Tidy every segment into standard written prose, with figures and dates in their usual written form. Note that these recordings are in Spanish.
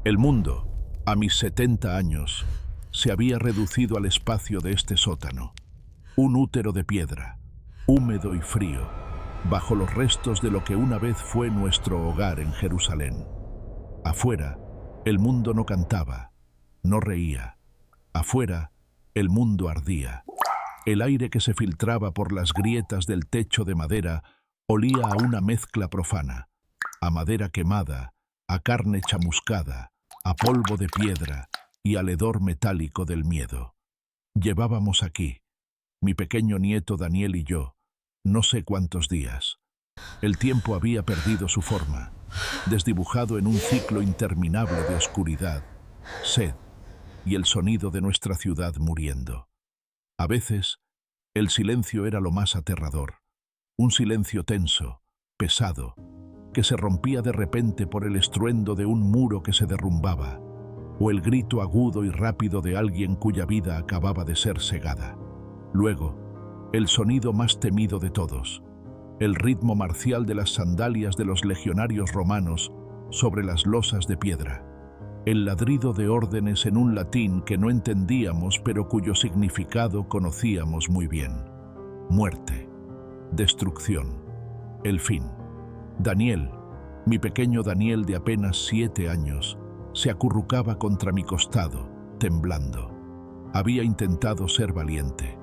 El mundo, a mis 70 años, se había reducido al espacio de este sótano, un útero de piedra, húmedo y frío, bajo los restos de lo que una vez fue nuestro hogar en Jerusalén. Afuera, el mundo no cantaba, no reía. Afuera, el mundo ardía. El aire que se filtraba por las grietas del techo de madera olía a una mezcla profana, a madera quemada, a carne chamuscada, a polvo de piedra y al hedor metálico del miedo. Llevábamos aquí, mi pequeño nieto Daniel y yo, no sé cuántos días. El tiempo había perdido su forma, desdibujado en un ciclo interminable de oscuridad, sed y el sonido de nuestra ciudad muriendo. A veces, el silencio era lo más aterrador, un silencio tenso, pesado, que se rompía de repente por el estruendo de un muro que se derrumbaba, o el grito agudo y rápido de alguien cuya vida acababa de ser segada. Luego, el sonido más temido de todos, el ritmo marcial de las sandalias de los legionarios romanos sobre las losas de piedra, el ladrido de órdenes en un latín que no entendíamos pero cuyo significado conocíamos muy bien. Muerte, destrucción, el fin. Daniel, mi pequeño Daniel de apenas 7 años, se acurrucaba contra mi costado, temblando. Había intentado ser valiente.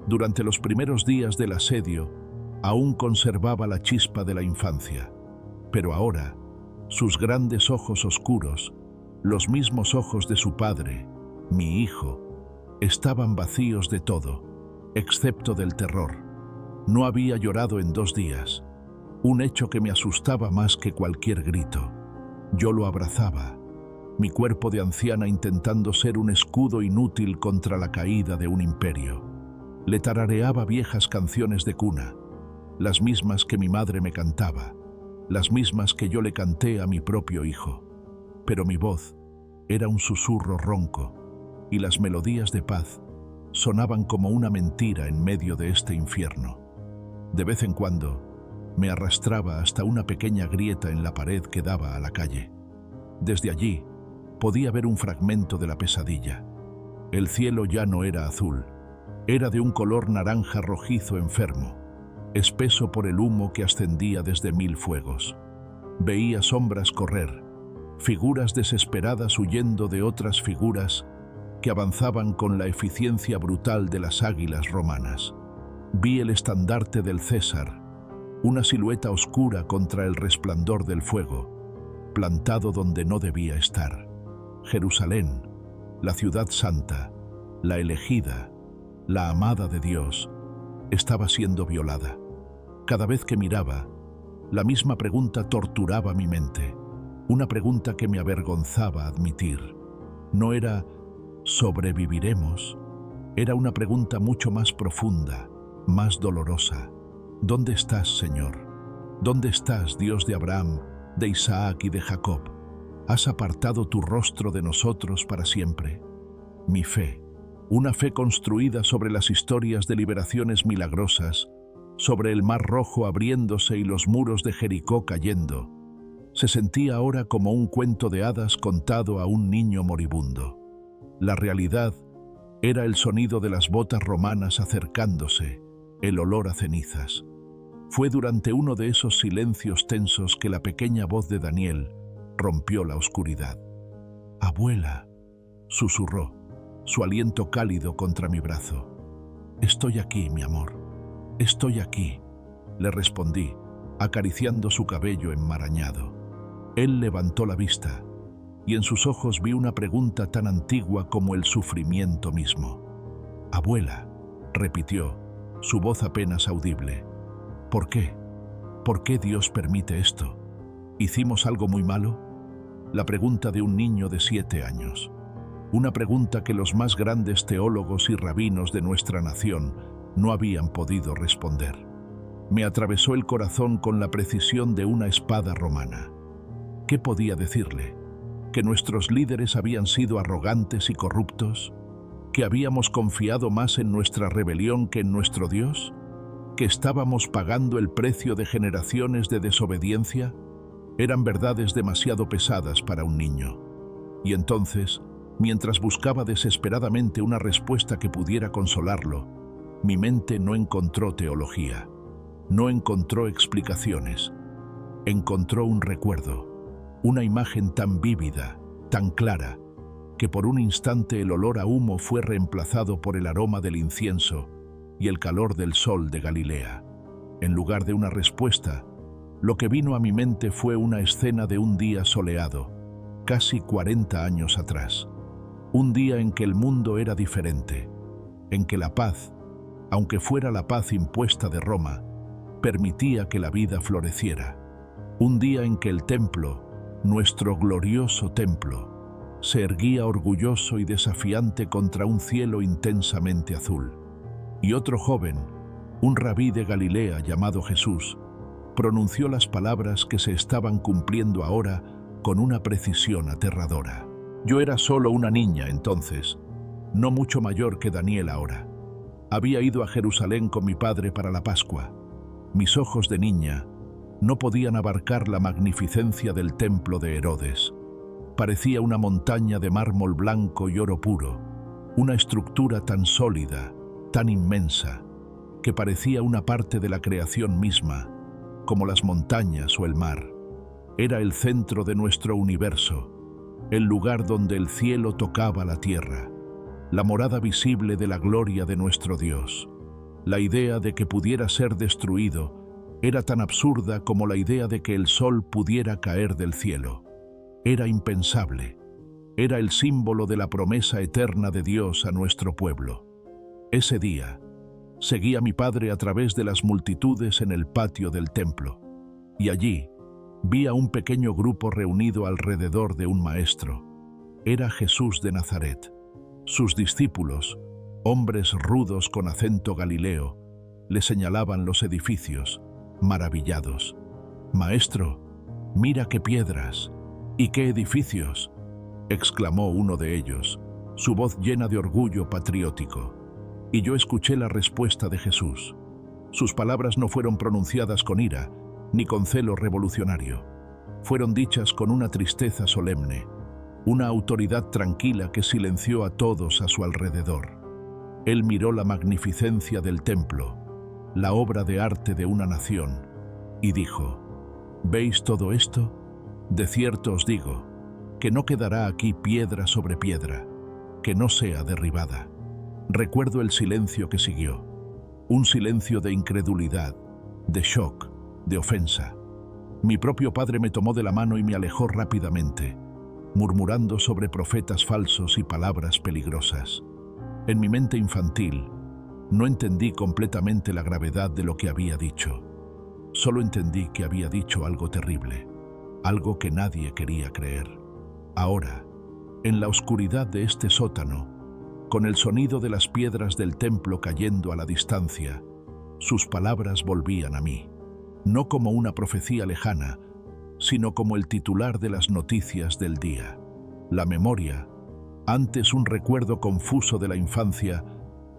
Durante los primeros días del asedio, aún conservaba la chispa de la infancia, pero ahora, sus grandes ojos oscuros, los mismos ojos de su padre, mi hijo, estaban vacíos de todo, excepto del terror. No había llorado en 2 días, un hecho que me asustaba más que cualquier grito. Yo lo abrazaba, mi cuerpo de anciana intentando ser un escudo inútil contra la caída de un imperio. Le tarareaba viejas canciones de cuna, las mismas que mi madre me cantaba, las mismas que yo le canté a mi propio hijo. Pero mi voz era un susurro ronco, y las melodías de paz sonaban como una mentira en medio de este infierno. De vez en cuando, me arrastraba hasta una pequeña grieta en la pared que daba a la calle. Desde allí, podía ver un fragmento de la pesadilla. El cielo ya no era azul, era de un color naranja rojizo enfermo, espeso por el humo que ascendía desde 1000 fuegos. Veía sombras correr, figuras desesperadas huyendo de otras figuras que avanzaban con la eficiencia brutal de las águilas romanas. Vi el estandarte del César, una silueta oscura contra el resplandor del fuego, plantado donde no debía estar. Jerusalén, la ciudad santa, la elegida, la amada de Dios, estaba siendo violada. Cada vez que miraba, la misma pregunta torturaba mi mente, una pregunta que me avergonzaba admitir. No era ¿sobreviviremos? Era una pregunta mucho más profunda, más dolorosa. ¿Dónde estás, Señor? ¿Dónde estás, Dios de Abraham, de Isaac y de Jacob? ¿Has apartado tu rostro de nosotros para siempre? Mi fe, una fe construida sobre las historias de liberaciones milagrosas, sobre el mar rojo abriéndose y los muros de Jericó cayendo, se sentía ahora como un cuento de hadas contado a un niño moribundo. La realidad era el sonido de las botas romanas acercándose, el olor a cenizas. Fue durante uno de esos silencios tensos que la pequeña voz de Daniel rompió la oscuridad. «Abuela», susurró, su aliento cálido contra mi brazo. «Estoy aquí, mi amor. Estoy aquí», le respondí, acariciando su cabello enmarañado. Él levantó la vista, y en sus ojos vi una pregunta tan antigua como el sufrimiento mismo. «Abuela», repitió, su voz apenas audible. «¿Por qué? ¿Por qué Dios permite esto? ¿Hicimos algo muy malo?». La pregunta de un niño de 7 años. Una pregunta que los más grandes teólogos y rabinos de nuestra nación no habían podido responder. Me atravesó el corazón con la precisión de una espada romana. ¿Qué podía decirle? ¿Que nuestros líderes habían sido arrogantes y corruptos? ¿Que habíamos confiado más en nuestra rebelión que en nuestro Dios? ¿Que estábamos pagando el precio de generaciones de desobediencia? Eran verdades demasiado pesadas para un niño. Y entonces, mientras buscaba desesperadamente una respuesta que pudiera consolarlo, mi mente no encontró teología, no encontró explicaciones, encontró un recuerdo, una imagen tan vívida, tan clara, que por un instante el olor a humo fue reemplazado por el aroma del incienso y el calor del sol de Galilea. En lugar de una respuesta, lo que vino a mi mente fue una escena de un día soleado, casi 40 años atrás. Un día en que el mundo era diferente, en que la paz, aunque fuera la paz impuesta de Roma, permitía que la vida floreciera. Un día en que el templo, nuestro glorioso templo, se erguía orgulloso y desafiante contra un cielo intensamente azul. Y otro joven, un rabí de Galilea llamado Jesús, pronunció las palabras que se estaban cumpliendo ahora con una precisión aterradora. Yo era solo una niña entonces, no mucho mayor que Daniel ahora. Había ido a Jerusalén con mi padre para la Pascua. Mis ojos de niña no podían abarcar la magnificencia del templo de Herodes. Parecía una montaña de mármol blanco y oro puro, una estructura tan sólida, tan inmensa, que parecía una parte de la creación misma, como las montañas o el mar. Era el centro de nuestro universo, el lugar donde el cielo tocaba la tierra, la morada visible de la gloria de nuestro Dios. La idea de que pudiera ser destruido era tan absurda como la idea de que el sol pudiera caer del cielo. Era impensable. Era el símbolo de la promesa eterna de Dios a nuestro pueblo. Ese día, seguí a mi padre a través de las multitudes en el patio del templo, y allí vi a un pequeño grupo reunido alrededor de un maestro. Era Jesús de Nazaret. Sus discípulos, hombres rudos con acento galileo, le señalaban los edificios, maravillados. «Maestro, mira qué piedras y qué edificios», exclamó uno de ellos, su voz llena de orgullo patriótico. Y yo escuché la respuesta de Jesús. Sus palabras no fueron pronunciadas con ira, ni con celo revolucionario. Fueron dichas con una tristeza solemne, una autoridad tranquila que silenció a todos a su alrededor. Él miró la magnificencia del templo, la obra de arte de una nación, y dijo: «¿Veis todo esto? De cierto os digo, que no quedará aquí piedra sobre piedra, que no sea derribada». Recuerdo el silencio que siguió, un silencio de incredulidad, de shock, de ofensa. Mi propio padre me tomó de la mano y me alejó rápidamente, murmurando sobre profetas falsos y palabras peligrosas. En mi mente infantil, no entendí completamente la gravedad de lo que había dicho. Solo entendí que había dicho algo terrible, algo que nadie quería creer. Ahora, en la oscuridad de este sótano, con el sonido de las piedras del templo cayendo a la distancia, sus palabras volvían a mí, no como una profecía lejana, sino como el titular de las noticias del día. La memoria, antes un recuerdo confuso de la infancia,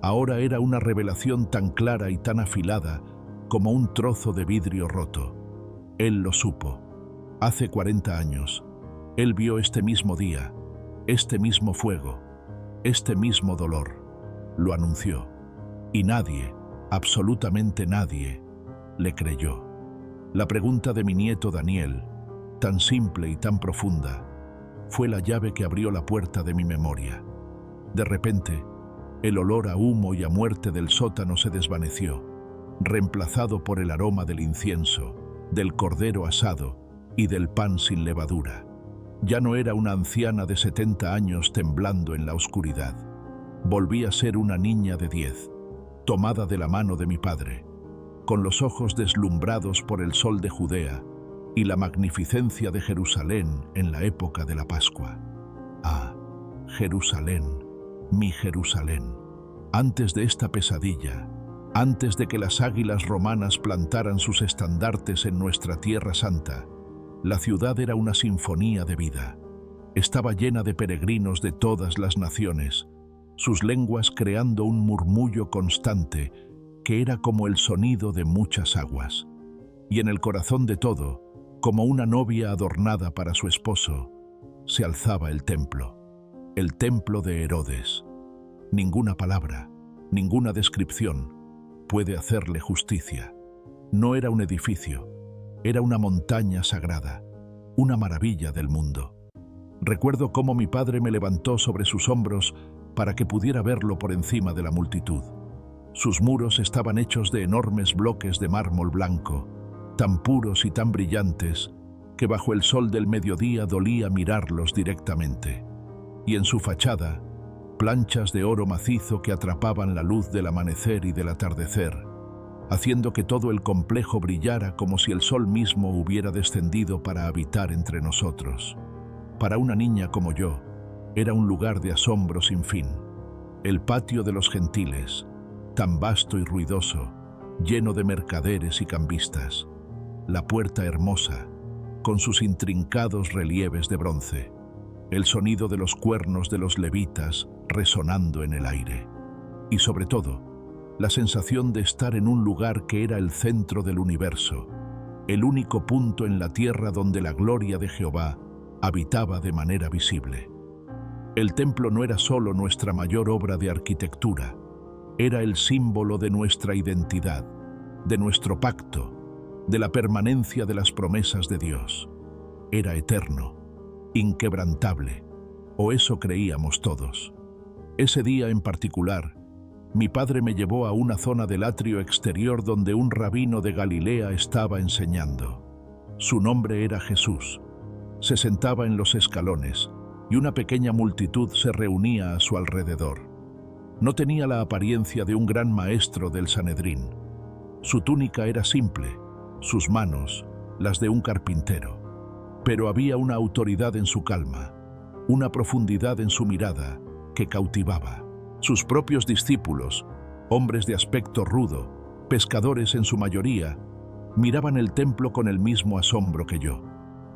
ahora era una revelación tan clara y tan afilada como un trozo de vidrio roto. Él lo supo. Hace 40 años, él vio este mismo día, este mismo fuego, este mismo dolor. Lo anunció. Y nadie, absolutamente nadie, le creyó. La pregunta de mi nieto Daniel, tan simple y tan profunda, fue la llave que abrió la puerta de mi memoria. De repente, el olor a humo y a muerte del sótano se desvaneció, reemplazado por el aroma del incienso, del cordero asado y del pan sin levadura. Ya no era una anciana de 70 años temblando en la oscuridad. Volví a ser una niña de 10, tomada de la mano de mi padre, con los ojos deslumbrados por el sol de Judea y la magnificencia de Jerusalén en la época de la Pascua. Ah, Jerusalén, mi Jerusalén. Antes de esta pesadilla, antes de que las águilas romanas plantaran sus estandartes en nuestra tierra santa, la ciudad era una sinfonía de vida. Estaba llena de peregrinos de todas las naciones, sus lenguas creando un murmullo constante que era como el sonido de muchas aguas. Y en el corazón de todo, como una novia adornada para su esposo, se alzaba el templo de Herodes. Ninguna palabra, ninguna descripción puede hacerle justicia. No era un edificio, era una montaña sagrada, una maravilla del mundo. Recuerdo cómo mi padre me levantó sobre sus hombros para que pudiera verlo por encima de la multitud. Sus muros estaban hechos de enormes bloques de mármol blanco, tan puros y tan brillantes que bajo el sol del mediodía dolía mirarlos directamente. Y en su fachada, planchas de oro macizo que atrapaban la luz del amanecer y del atardecer, haciendo que todo el complejo brillara como si el sol mismo hubiera descendido para habitar entre nosotros. Para una niña como yo, era un lugar de asombro sin fin. El patio de los gentiles, tan vasto y ruidoso, lleno de mercaderes y cambistas. La puerta hermosa, con sus intrincados relieves de bronce. El sonido de los cuernos de los levitas resonando en el aire. Y sobre todo, la sensación de estar en un lugar que era el centro del universo, el único punto en la tierra donde la gloria de Jehová habitaba de manera visible. El templo no era solo nuestra mayor obra de arquitectura, era el símbolo de nuestra identidad, de nuestro pacto, de la permanencia de las promesas de Dios. Era eterno, inquebrantable, o eso creíamos todos. Ese día en particular, mi padre me llevó a una zona del atrio exterior donde un rabino de Galilea estaba enseñando. Su nombre era Jesús. Se sentaba en los escalones y una pequeña multitud se reunía a su alrededor. No tenía la apariencia de un gran maestro del Sanedrín. Su túnica era simple, sus manos, las de un carpintero. Pero había una autoridad en su calma, una profundidad en su mirada que cautivaba. Sus propios discípulos, hombres de aspecto rudo, pescadores en su mayoría, miraban el templo con el mismo asombro que yo.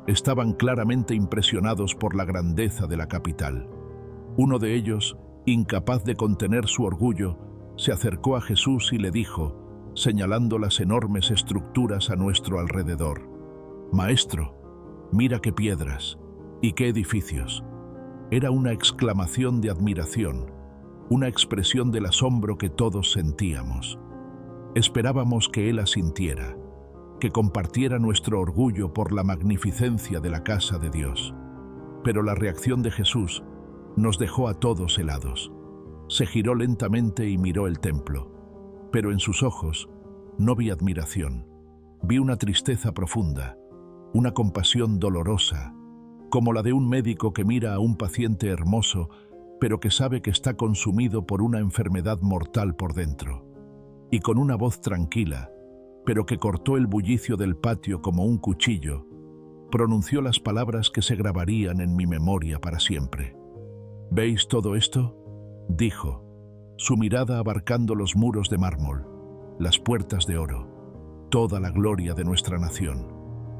Estaban claramente impresionados por la grandeza de la capital. Uno de ellos, incapaz de contener su orgullo, se acercó a Jesús y le dijo, señalando las enormes estructuras a nuestro alrededor: «Maestro, mira qué piedras y qué edificios». Era una exclamación de admiración, una expresión del asombro que todos sentíamos. Esperábamos que él asintiera, que compartiera nuestro orgullo por la magnificencia de la casa de Dios. Pero la reacción de Jesús nos dejó a todos helados. Se giró lentamente y miró el templo, pero en sus ojos no vi admiración. Vi una tristeza profunda, una compasión dolorosa, como la de un médico que mira a un paciente hermoso, pero que sabe que está consumido por una enfermedad mortal por dentro. Y con una voz tranquila, pero que cortó el bullicio del patio como un cuchillo, pronunció las palabras que se grabarían en mi memoria para siempre. «¿Veis todo esto?», dijo, su mirada abarcando los muros de mármol, las puertas de oro, toda la gloria de nuestra nación.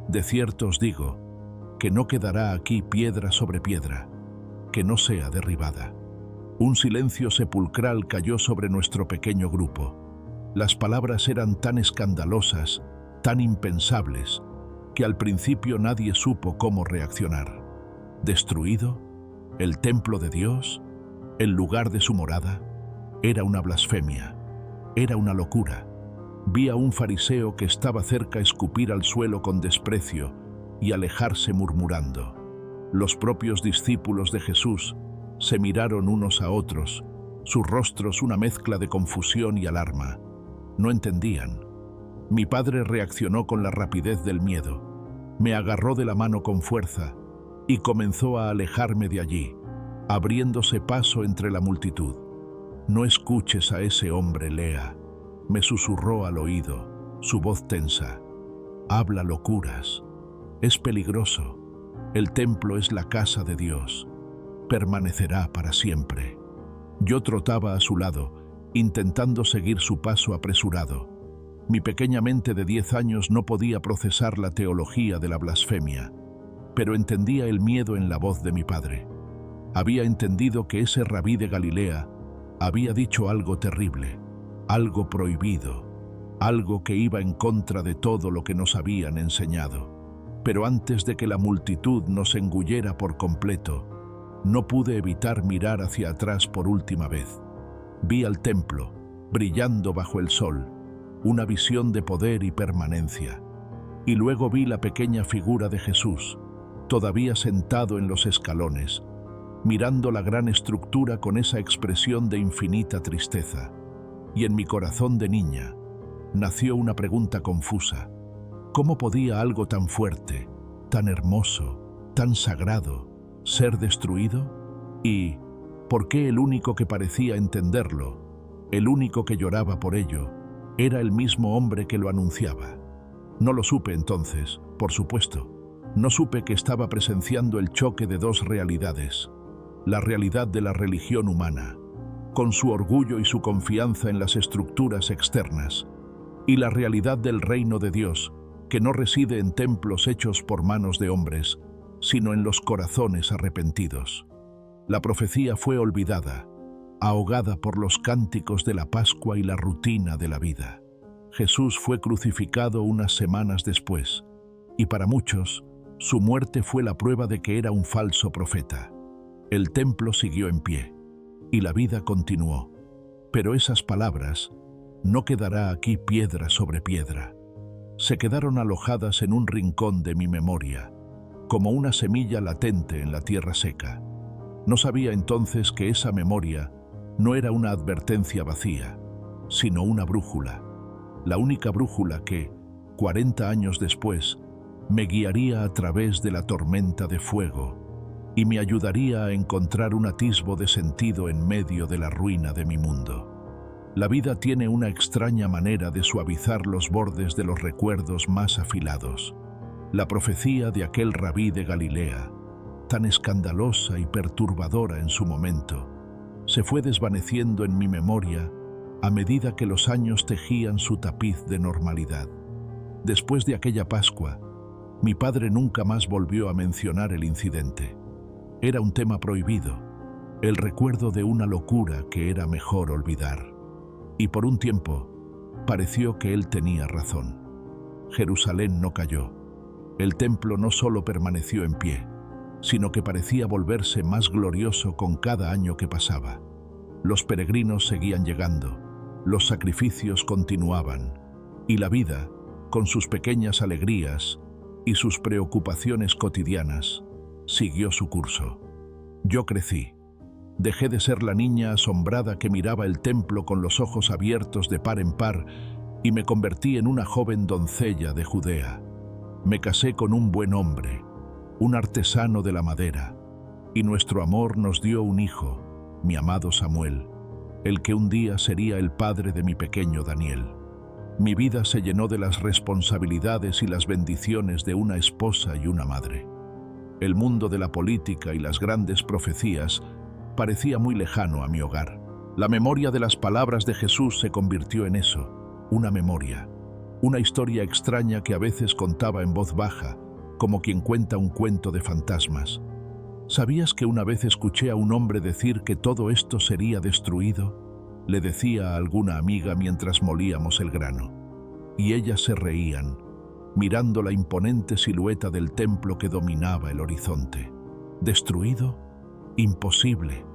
De cierto os digo que no quedará aquí piedra sobre piedra que no sea derribada». Un silencio sepulcral cayó sobre nuestro pequeño grupo. Las palabras eran tan escandalosas, tan impensables, que al principio nadie supo cómo reaccionar. ¿Destruido? ¿El templo de Dios? ¿El lugar de su morada? Era una blasfemia. Era una locura. Vi a un fariseo que estaba cerca escupir al suelo con desprecio y alejarse murmurando. Los propios discípulos de Jesús se miraron unos a otros, sus rostros una mezcla de confusión y alarma. No entendían. Mi padre reaccionó con la rapidez del miedo. Me agarró de la mano con fuerza y comenzó a alejarme de allí, abriéndose paso entre la multitud. «No escuches a ese hombre, Lea», me susurró al oído, su voz tensa. «Habla locuras. Es peligroso. El templo es la casa de Dios. Permanecerá para siempre». Yo trotaba a su lado, intentando seguir su paso apresurado. Mi pequeña mente de 10 años no podía procesar la teología de la blasfemia, pero entendía el miedo en la voz de mi padre. Había entendido que ese rabí de Galilea había dicho algo terrible, algo prohibido, algo que iba en contra de todo lo que nos habían enseñado. Pero antes de que la multitud nos engullera por completo, no pude evitar mirar hacia atrás por última vez. Vi al templo, brillando bajo el sol, una visión de poder y permanencia. Y luego vi la pequeña figura de Jesús, todavía sentado en los escalones, mirando la gran estructura con esa expresión de infinita tristeza. Y en mi corazón de niña nació una pregunta confusa. ¿Cómo podía algo tan fuerte, tan hermoso, tan sagrado, ser destruido? ¿Y por qué el único que parecía entenderlo, el único que lloraba por ello, era el mismo hombre que lo anunciaba? No lo supe entonces, por supuesto. No supe que estaba presenciando el choque de dos realidades. La realidad de la religión humana, con su orgullo y su confianza en las estructuras externas, y la realidad del reino de Dios, que no reside en templos hechos por manos de hombres, sino en los corazones arrepentidos. La profecía fue olvidada, ahogada por los cánticos de la Pascua y la rutina de la vida. Jesús fue crucificado unas semanas después, y para muchos, su muerte fue la prueba de que era un falso profeta. El templo siguió en pie, y la vida continuó. Pero esas palabras, no quedará aquí piedra sobre piedra. Se quedaron alojadas en un rincón de mi memoria, como una semilla latente en la tierra seca. No sabía entonces que esa memoria no era una advertencia vacía, sino una brújula. La única brújula que, 40 años después, me guiaría a través de la tormenta de fuego y me ayudaría a encontrar un atisbo de sentido en medio de la ruina de mi mundo. La vida tiene una extraña manera de suavizar los bordes de los recuerdos más afilados. La profecía de aquel rabí de Galilea, tan escandalosa y perturbadora en su momento, se fue desvaneciendo en mi memoria a medida que los años tejían su tapiz de normalidad. Después de aquella Pascua, mi padre nunca más volvió a mencionar el incidente. Era un tema prohibido, el recuerdo de una locura que era mejor olvidar. Y por un tiempo, pareció que él tenía razón. Jerusalén no cayó. El templo no solo permaneció en pie, sino que parecía volverse más glorioso con cada año que pasaba. Los peregrinos seguían llegando, los sacrificios continuaban, y la vida, con sus pequeñas alegrías y sus preocupaciones cotidianas, siguió su curso. Yo crecí. Dejé de ser la niña asombrada que miraba el templo con los ojos abiertos de par en par y me convertí en una joven doncella de Judea. Me casé con un buen hombre, un artesano de la madera, y nuestro amor nos dio un hijo, mi amado Samuel, el que un día sería el padre de mi pequeño Daniel. Mi vida se llenó de las responsabilidades y las bendiciones de una esposa y una madre. El mundo de la política y las grandes profecías parecía muy lejano a mi hogar. La memoria de las palabras de Jesús se convirtió en eso, una memoria, una historia extraña que a veces contaba en voz baja, como quien cuenta un cuento de fantasmas. ¿Sabías que una vez escuché a un hombre decir que todo esto sería destruido? Le decía a alguna amiga mientras molíamos el grano. Y ellas se reían, mirando la imponente silueta del templo que dominaba el horizonte. ¿Destruido? Imposible.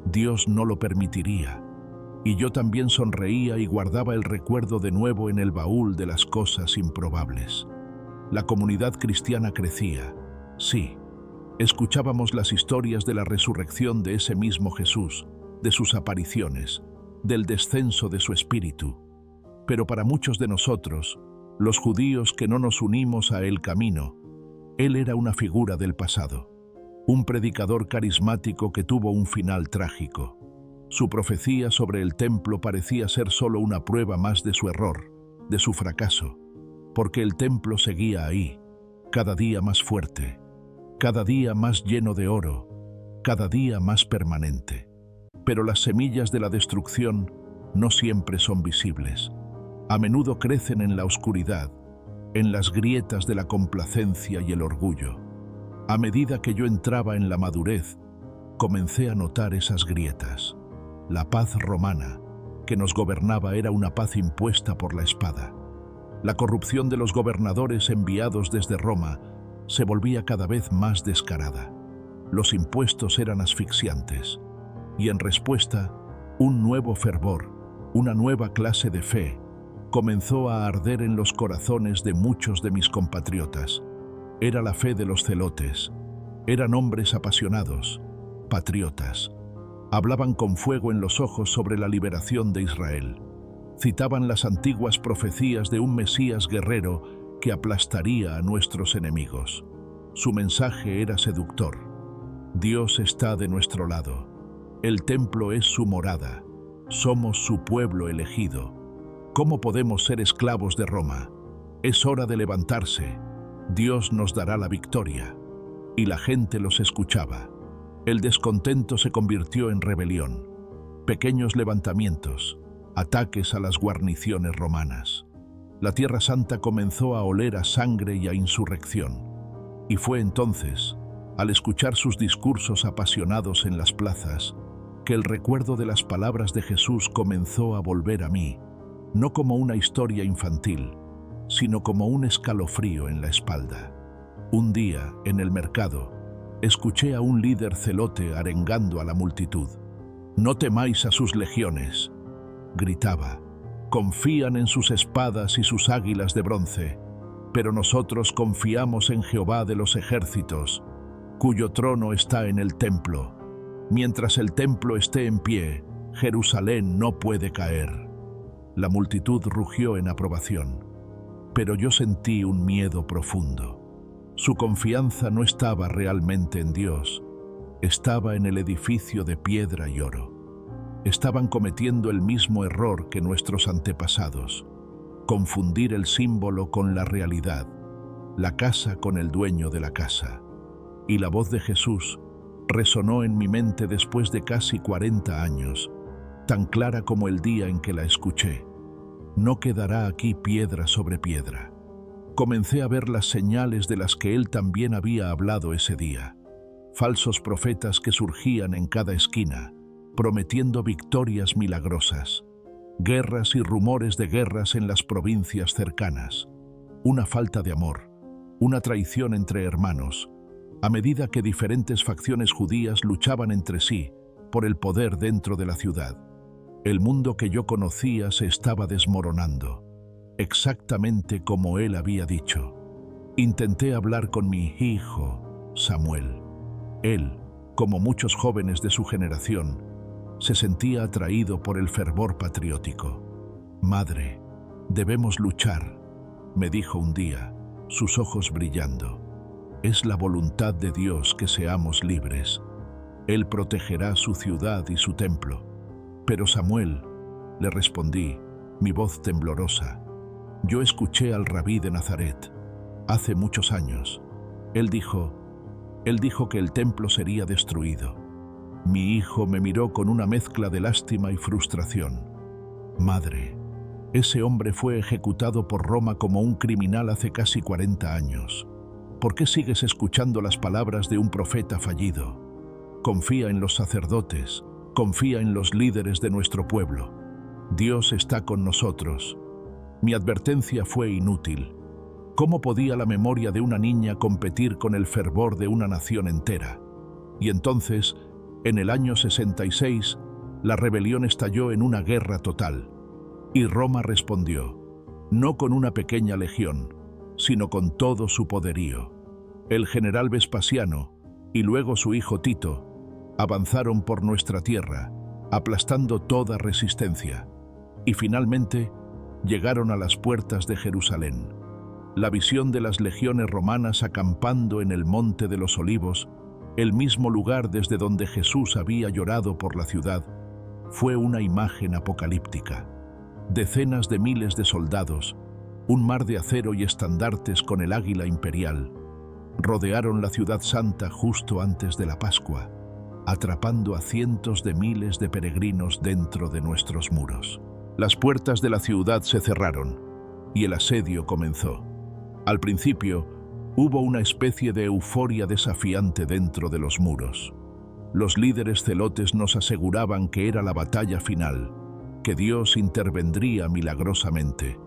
Dios no lo permitiría. Y yo también sonreía y guardaba el recuerdo de nuevo en el baúl de las cosas improbables. La comunidad cristiana crecía. Sí, escuchábamos las historias de la resurrección de ese mismo Jesús, de sus apariciones, del descenso de su espíritu. Pero para muchos de nosotros, los judíos que no nos unimos a el camino, él era una figura del pasado, un predicador carismático que tuvo un final trágico. Su profecía sobre el templo parecía ser solo una prueba más de su error, de su fracaso, porque el templo seguía ahí, cada día más fuerte, cada día más lleno de oro, cada día más permanente. Pero las semillas de la destrucción no siempre son visibles. A menudo crecen en la oscuridad, en las grietas de la complacencia y el orgullo. A medida que yo entraba en la madurez, comencé a notar esas grietas. La paz romana que nos gobernaba era una paz impuesta por la espada. La corrupción de los gobernadores enviados desde Roma se volvía cada vez más descarada. Los impuestos eran asfixiantes, y en respuesta, un nuevo fervor, una nueva clase de fe, comenzó a arder en los corazones de muchos de mis compatriotas. Era la fe de los celotes. Eran hombres apasionados, patriotas. Hablaban con fuego en los ojos sobre la liberación de Israel. Citaban las antiguas profecías de un Mesías guerrero que aplastaría a nuestros enemigos. Su mensaje era seductor. Dios está de nuestro lado. El templo es su morada. Somos su pueblo elegido. ¿Cómo podemos ser esclavos de Roma? Es hora de levantarse. Dios nos dará la victoria. Y la gente los escuchaba. El descontento se convirtió en rebelión. Pequeños levantamientos, ataques a las guarniciones romanas. La Tierra Santa comenzó a oler a sangre y a insurrección. Y fue entonces, al escuchar sus discursos apasionados en las plazas, que el recuerdo de las palabras de Jesús comenzó a volver a mí, no como una historia infantil, sino como un escalofrío en la espalda. Un día, en el mercado, escuché a un líder celote arengando a la multitud. «No temáis a sus legiones», gritaba. «Confían en sus espadas y sus águilas de bronce, pero nosotros confiamos en Jehová de los ejércitos, cuyo trono está en el templo. Mientras el templo esté en pie, Jerusalén no puede caer». La multitud rugió en aprobación, pero yo sentí un miedo profundo. Su confianza no estaba realmente en Dios, estaba en el edificio de piedra y oro. Estaban cometiendo el mismo error que nuestros antepasados: confundir el símbolo con la realidad, la casa con el dueño de la casa. Y la voz de Jesús resonó en mi mente después de casi 40 años, tan clara como el día en que la escuché. No quedará aquí piedra sobre piedra. Comencé a ver las señales de las que él también había hablado ese día. Falsos profetas que surgían en cada esquina, prometiendo victorias milagrosas. Guerras y rumores de guerras en las provincias cercanas. Una falta de amor, una traición entre hermanos, a medida que diferentes facciones judías luchaban entre sí por el poder dentro de la ciudad. El mundo que yo conocía se estaba desmoronando, exactamente como él había dicho. Intenté hablar con mi hijo, Samuel. Él, como muchos jóvenes de su generación, se sentía atraído por el fervor patriótico. «Madre, debemos luchar», me dijo un día, sus ojos brillando. «Es la voluntad de Dios que seamos libres. Él protegerá su ciudad y su templo». «Pero Samuel», le respondí, mi voz temblorosa, «yo escuché al rabí de Nazaret, hace muchos años. Él dijo que el templo sería destruido». Mi hijo me miró con una mezcla de lástima y frustración. «Madre, ese hombre fue ejecutado por Roma como un criminal hace casi 40 años. ¿Por qué sigues escuchando las palabras de un profeta fallido? Confía en los sacerdotes, confía en los líderes de nuestro pueblo. Dios está con nosotros». Mi advertencia fue inútil. ¿Cómo podía la memoria de una niña competir con el fervor de una nación entera? Y entonces, en el año 66, la rebelión estalló en una guerra total. Y Roma respondió, no con una pequeña legión, sino con todo su poderío. El general Vespasiano, y luego su hijo Tito, avanzaron por nuestra tierra, aplastando toda resistencia, y finalmente llegaron a las puertas de Jerusalén. La visión de las legiones romanas acampando en el Monte de los Olivos, el mismo lugar desde donde Jesús había llorado por la ciudad, fue una imagen apocalíptica. Decenas de miles de soldados, un mar de acero y estandartes con el águila imperial, rodearon la ciudad santa justo antes de la Pascua, atrapando a cientos de miles de peregrinos dentro de nuestros muros. Las puertas de la ciudad se cerraron y el asedio comenzó. Al principio, hubo una especie de euforia desafiante dentro de los muros. Los líderes celotes nos aseguraban que era la batalla final, que Dios intervendría milagrosamente.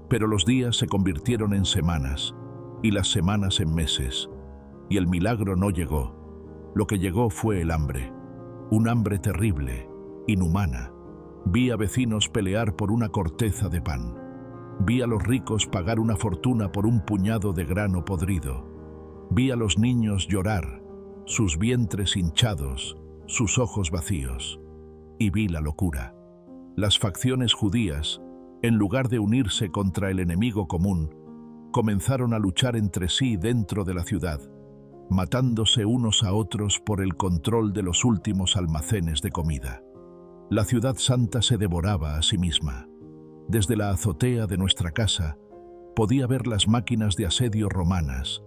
Pero los días se convirtieron en semanas, y las semanas en meses, y el milagro no llegó. Lo que llegó fue el hambre, un hambre terrible, inhumana. Vi a vecinos pelear por una corteza de pan. Vi a los ricos pagar una fortuna por un puñado de grano podrido. Vi a los niños llorar, sus vientres hinchados, sus ojos vacíos. Y vi la locura. Las facciones judías, en lugar de unirse contra el enemigo común, comenzaron a luchar entre sí dentro de la ciudad, matándose unos a otros por el control de los últimos almacenes de comida. La ciudad santa se devoraba a sí misma. Desde la azotea de nuestra casa podía ver las máquinas de asedio romanas,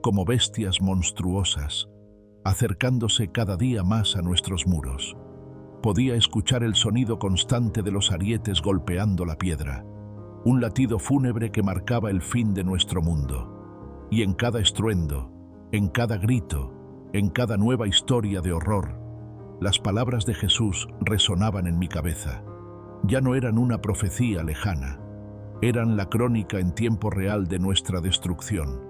como bestias monstruosas, acercándose cada día más a nuestros muros. Podía escuchar el sonido constante de los arietes golpeando la piedra, un latido fúnebre que marcaba el fin de nuestro mundo. Y en cada estruendo, en cada grito, en cada nueva historia de horror, las palabras de Jesús resonaban en mi cabeza. Ya no eran una profecía lejana, eran la crónica en tiempo real de nuestra destrucción.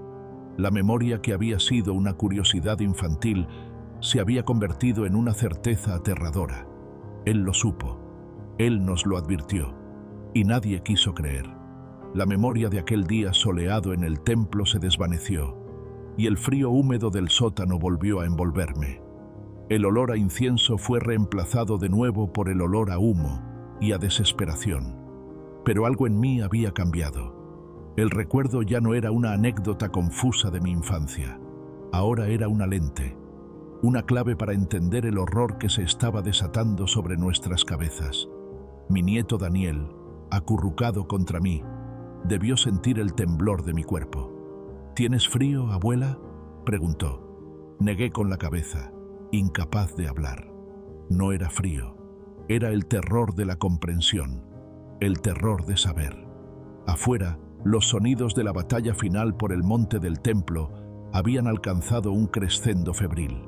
La memoria que había sido una curiosidad infantil se había convertido en una certeza aterradora. Él lo supo, Él nos lo advirtió, y nadie quiso creer. La memoria de aquel día soleado en el templo se desvaneció, y el frío húmedo del sótano volvió a envolverme. El olor a incienso fue reemplazado de nuevo por el olor a humo y a desesperación. Pero algo en mí había cambiado. El recuerdo ya no era una anécdota confusa de mi infancia. Ahora era una lente, una clave para entender el horror que se estaba desatando sobre nuestras cabezas. Mi nieto Daniel, acurrucado contra mí, debió sentir el temblor de mi cuerpo. ¿Tienes frío, abuela?, preguntó. Negué con la cabeza, incapaz de hablar. No era frío, era el terror de la comprensión, el terror de saber. Afuera, los sonidos de la batalla final por el monte del templo habían alcanzado un crescendo febril.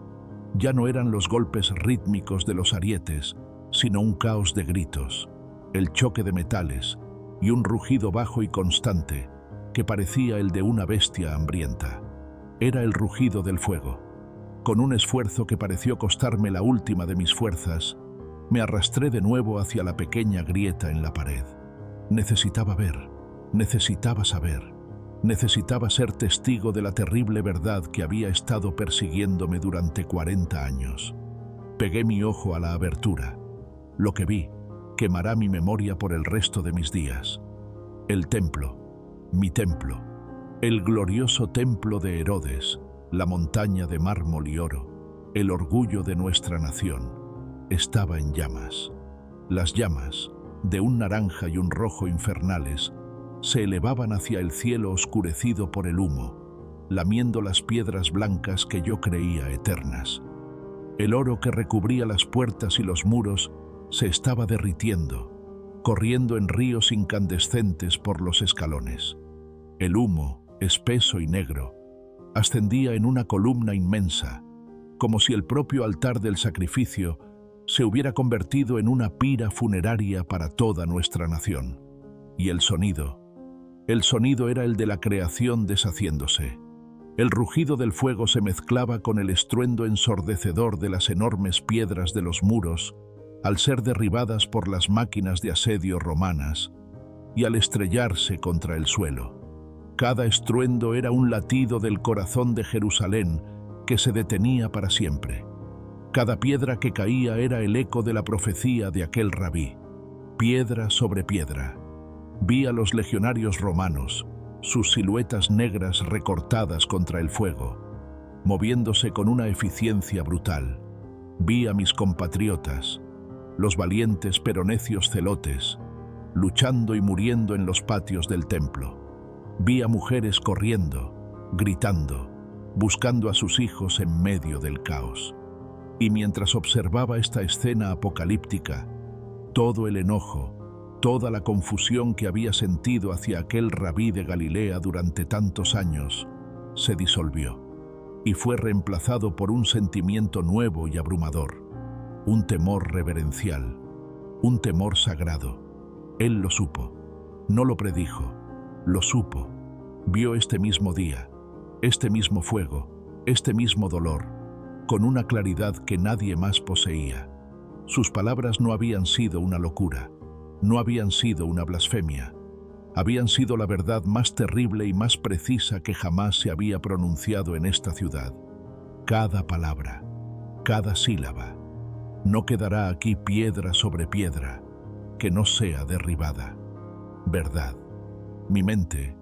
Ya no eran los golpes rítmicos de los arietes, sino un caos de gritos, el choque de metales y un rugido bajo y constante que parecía el de una bestia hambrienta. Era el rugido del fuego. Con un esfuerzo que pareció costarme la última de mis fuerzas, me arrastré de nuevo hacia la pequeña grieta en la pared. Necesitaba ver, necesitaba saber, necesitaba ser testigo de la terrible verdad que había estado persiguiéndome durante 40 años. Pegué mi ojo a la abertura. Lo que vi quemará mi memoria por el resto de mis días. El templo, mi templo, el glorioso templo de Herodes, la montaña de mármol y oro, el orgullo de nuestra nación, estaba en llamas. Las llamas, de un naranja y un rojo infernales, se elevaban hacia el cielo oscurecido por el humo, lamiendo las piedras blancas que yo creía eternas. El oro que recubría las puertas y los muros se estaba derritiendo, corriendo en ríos incandescentes por los escalones. El humo, espeso y negro, ascendía en una columna inmensa, como si el propio altar del sacrificio se hubiera convertido en una pira funeraria para toda nuestra nación. Y el sonido era el de la creación deshaciéndose. El rugido del fuego se mezclaba con el estruendo ensordecedor de las enormes piedras de los muros al ser derribadas por las máquinas de asedio romanas y al estrellarse contra el suelo. Cada estruendo era un latido del corazón de Jerusalén que se detenía para siempre. Cada piedra que caía era el eco de la profecía de aquel rabí. Piedra sobre piedra. Vi a los legionarios romanos, sus siluetas negras recortadas contra el fuego, moviéndose con una eficiencia brutal. Vi a mis compatriotas, los valientes pero necios celotes, luchando y muriendo en los patios del templo. Vi a mujeres corriendo, gritando, buscando a sus hijos en medio del caos. Y mientras observaba esta escena apocalíptica, todo el enojo, toda la confusión que había sentido hacia aquel rabí de Galilea durante tantos años se disolvió y fue reemplazado por un sentimiento nuevo y abrumador, un temor reverencial, un temor sagrado. Él lo supo, no lo predijo, lo supo. Vio este mismo día, este mismo fuego, este mismo dolor, con una claridad que nadie más poseía. Sus palabras no habían sido una locura, no habían sido una blasfemia, habían sido la verdad más terrible y más precisa que jamás se había pronunciado en esta ciudad. Cada palabra, cada sílaba. No quedará aquí piedra sobre piedra que no sea derribada. Verdad. Mi mente,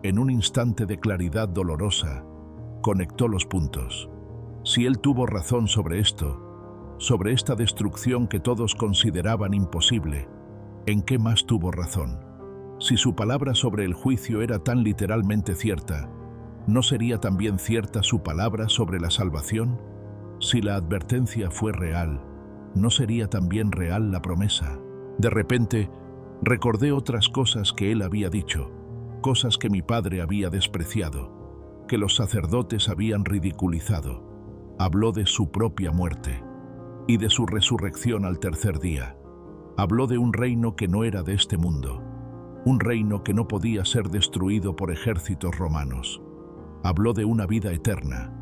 en un instante de claridad dolorosa, conectó los puntos. Si él tuvo razón sobre esto, sobre esta destrucción que todos consideraban imposible, ¿en qué más tuvo razón? Si su palabra sobre el juicio era tan literalmente cierta, ¿no sería también cierta su palabra sobre la salvación? Si la advertencia fue real, ¿no sería también real la promesa? De repente, recordé otras cosas que él había dicho, cosas que mi padre había despreciado, que los sacerdotes habían ridiculizado. Habló de su propia muerte y de su resurrección al tercer día. Habló de un reino que no era de este mundo, un reino que no podía ser destruido por ejércitos romanos. Habló de una vida eterna,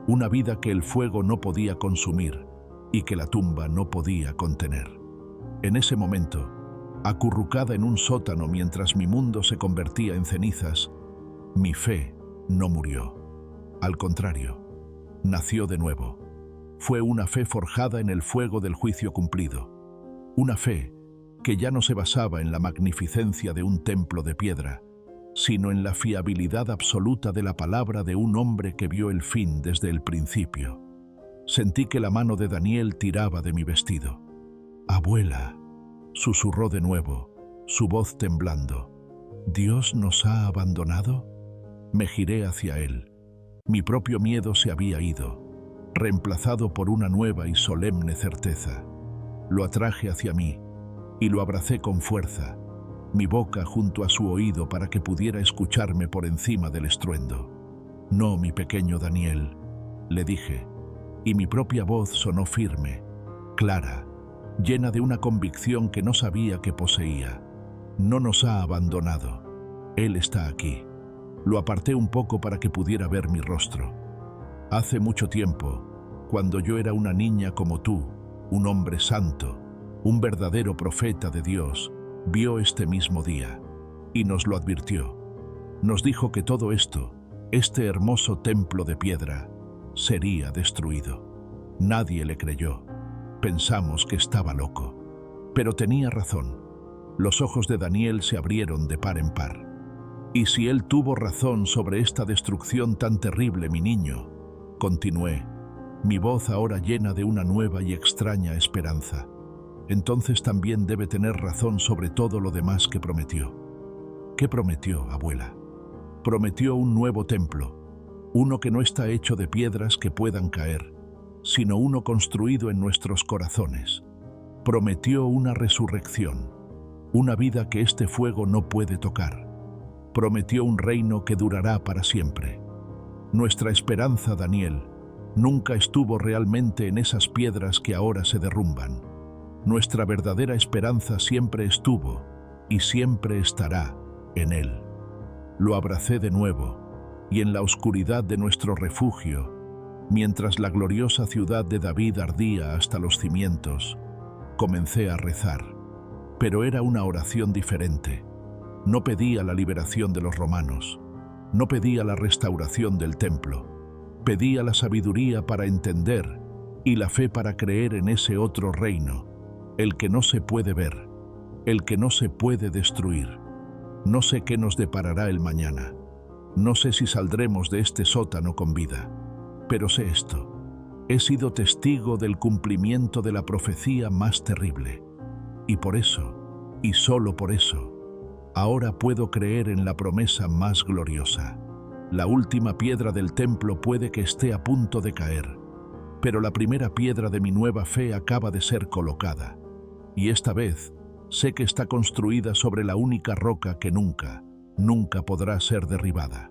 una vida que el fuego no podía consumir y que la tumba no podía contener. En ese momento, acurrucada en un sótano mientras mi mundo se convertía en cenizas, mi fe no murió. Al contrario, nació de nuevo. Fue una fe forjada en el fuego del juicio cumplido. Una fe que ya no se basaba en la magnificencia de un templo de piedra, sino en la fiabilidad absoluta de la palabra de un hombre que vio el fin desde el principio. Sentí que la mano de Daniel tiraba de mi vestido. «Abuela», susurró de nuevo, su voz temblando. «¿Dios nos ha abandonado?» Me giré hacia él. Mi propio miedo se había ido, reemplazado por una nueva y solemne certeza. Lo atraje hacia mí y lo abracé con fuerza, mi boca junto a su oído para que pudiera escucharme por encima del estruendo. «No, mi pequeño Daniel», le dije, y mi propia voz sonó firme, clara, llena de una convicción que no sabía que poseía. «No nos ha abandonado. Él está aquí». Lo aparté un poco para que pudiera ver mi rostro. «Hace mucho tiempo, cuando yo era una niña como tú, un hombre santo, un verdadero profeta de Dios, vio este mismo día y nos lo advirtió. Nos dijo que todo esto, este hermoso templo de piedra, sería destruido. Nadie le creyó. Pensamos que estaba loco. Pero tenía razón. Los ojos de Daniel se abrieron de par en par. Y si él tuvo razón sobre esta destrucción tan terrible, mi niño», continué, mi voz ahora llena de una nueva y extraña esperanza, «entonces también debe tener razón sobre todo lo demás que prometió». «¿Qué prometió, abuela?» «Prometió un nuevo templo, uno que no está hecho de piedras que puedan caer, sino uno construido en nuestros corazones. Prometió una resurrección, una vida que este fuego no puede tocar. Prometió un reino que durará para siempre. Nuestra esperanza, Daniel, nunca estuvo realmente en esas piedras que ahora se derrumban. Nuestra verdadera esperanza siempre estuvo y siempre estará en él». Lo abracé de nuevo, y en la oscuridad de nuestro refugio, mientras la gloriosa ciudad de David ardía hasta los cimientos, comencé a rezar. Pero era una oración diferente. No pedía la liberación de los romanos, no pedía la restauración del templo, pedía la sabiduría para entender y la fe para creer en ese otro reino, el que no se puede ver, el que no se puede destruir. No sé qué nos deparará el mañana, no sé si saldremos de este sótano con vida, pero sé esto: he sido testigo del cumplimiento de la profecía más terrible, y por eso, y solo por eso, ahora puedo creer en la promesa más gloriosa. La última piedra del templo puede que esté a punto de caer, pero la primera piedra de mi nueva fe acaba de ser colocada, y esta vez sé que está construida sobre la única roca que nunca, nunca podrá ser derribada.